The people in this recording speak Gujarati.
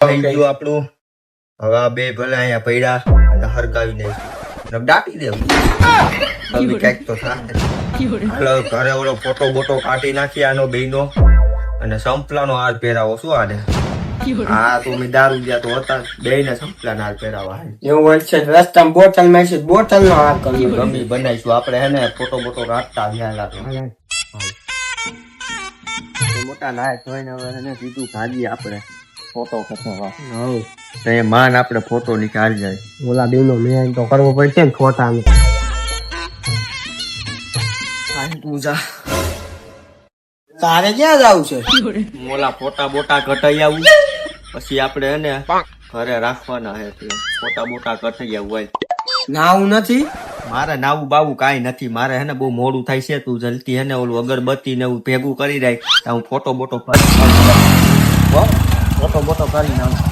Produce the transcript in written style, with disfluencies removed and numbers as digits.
થઈ ગયું આપણું. હવે આ બે ભલે અહીંયા પડ્યા અને હરગાવી નાખ્યું દાટી દેવું કઈક તો થાય. હાલો ઘરે ઓલો ફોટો બોટો કાઢી નાખી આનો બેનો અને સંપલાનો હાર પહેરાવો. શું આને હા તો મેં દારૂ ગયા તો હતા બે ને સંપલાનો હાર પહેરાવા એવું હોય છે રસ્તામાં બોટલ માં છે બોટલ નો હાર કર્યો ગમી બનાવીશું આપણે હે ને ફોટો બોટો કાઢતા વ્યાલા તો મોટા નાય જોઈને હવે એને સીધું ભાગીએ આપણે ફોટો ખસવા. તો એ માન આપણે ફોટો નીકાળી જાય. ઓલા બેનો મેં તો કરવો પડશે ને ફોટા ને. તું જા તારે ક્યાં જવું છે? મોલા ફોટા બોટા કટાઈ આવું પછી આપણે એને ઘરે રાખવાના હે એટલે ફોટા બોટા કટાઈ આવું હોય. નાવું નથી મારે નાવું બાવું કાંઈ નથી. મારે હે ને બહુ મોડું થાય છે. તું જલ્દી હે ને ઓલું અગરબત્તી ને એવું ભેગું કરી રાખ તો હું ફોટો બોટો ફોટો બોટો કરી નાખું.